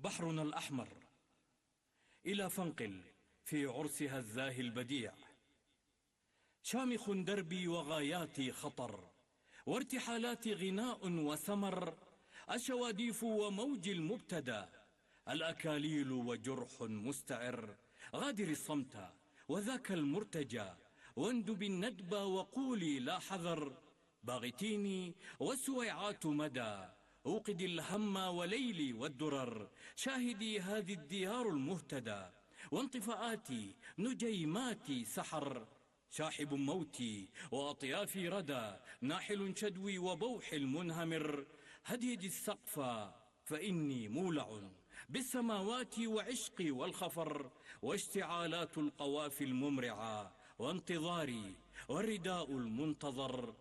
بحرنا الأحمر إلى فنقل في عرسها الزاهي البديع، شامخ دربي وغاياتي خطر، وارتحالاتي غناء وسمر، الشواديف وموج المبتدى، الأكاليل وجرح مستعر، غادر الصمت وذاك المرتجى، واندب الندب وقولي لا حذر، باغتيني والسويعات مدى، أوقد الهم وليلي والدرر، شاهدي هذه الديار المهتدى، وانطفاءاتي نجيماتي سحر، شاحب موتي وأطيافي ردى، ناحل شدوي وبوح المنهمر، هديد السقف فإني مولع بالسماوات وعشقي والخفر، واشتعالات القوافي الممرعة وانتظاري والرداء المنتظر،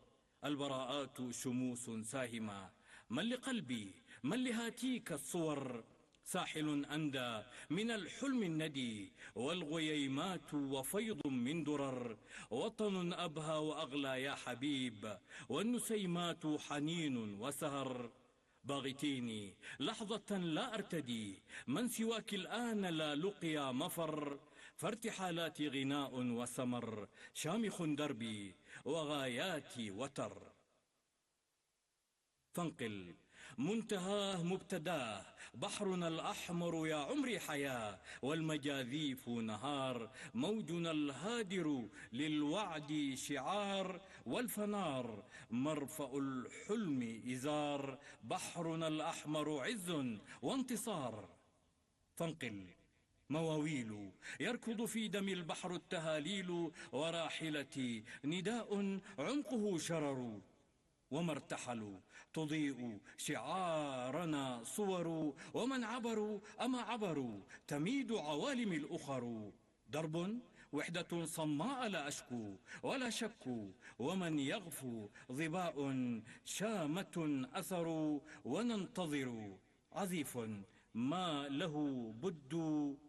البراءات شموس ساهمة، من لقلبي من لهاتيك الصور، ساحل أندى من الحلم الندي، والغييمات وفيض من درر، وطن أبهى وأغلى يا حبيب، والنسيمات حنين وسهر، باغتيني لحظة لا أرتدي، من سواك الآن لا لقيا مفر، فارتحالاتي غناء وسمر، شامخ دربي وغاياتي وتر. فانقل منتهاه مبتداه بحرنا الأحمر، يا عمري حياة والمجاذيف نهار، موجنا الهادر للوعد شعار، والفنار مرفأ الحلم إزار، بحرنا الأحمر عز وانتصار. فانقل مواويل يركض في دم البحر التهاليل، وراحلتي نداء عمقه شرر، وما ارتحلوا تضيء شعارنا صور، ومن عبروا أما عبروا تميد عوالم الأخر، درب وحدة صماء لا أشكو ولا شك، ومن يغفو ظباء شامة أثر، وننتظر عزيف ما له بد،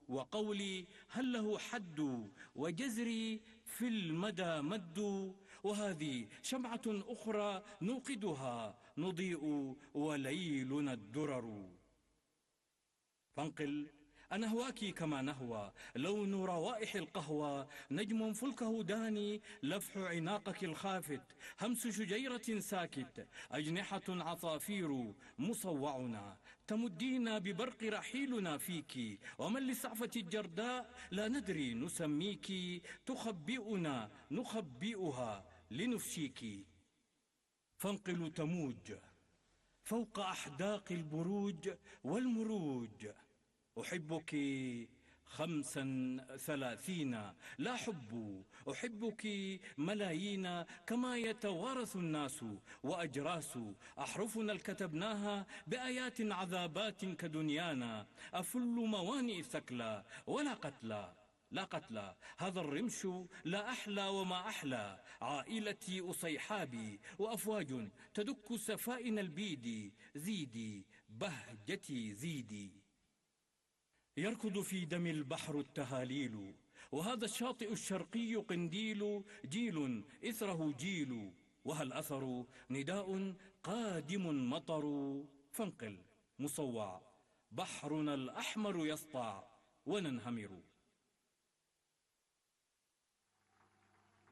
وقولي هل له حد، وجزري في المدى مد، وهذه شمعة أخرى نوقدها نضيء وليلنا الدرر. فانقل أنا هواكي كما نهوى لون روائح القهوى، نجم فلكه داني لفح عناقك الخافت، همس شجيرة ساكت، أجنحة عصافير مصوعنا، تمدينا ببرق رحيلنا فيك، ومن للسعفة الجرداء لا ندري نسميك، تخبئنا نخبئها لنفشيك. فانقل تموج فوق أحداق البروج والمروج، أحبك 35 لا حب، أحبك ملايين، كما يتوارث الناس وأجراس، أحرفنا الكتبناها بآيات عذابات كدنيانا، أفل موانئ ثكلى ولا قتلى لا قتلى، هذا الرمش لا أحلى وما أحلى، عائلتي أصيحابي وأفواج تدك سفائن البيد، زيدي بهجتي زيدي. يركض في دم البحر التهاليل، وهذا الشاطئ الشرقي قنديل، جيل إثره جيل، وهل أثر نداء قادم مطر. فانقل مصوع بحرنا الأحمر يسطع وننهمر.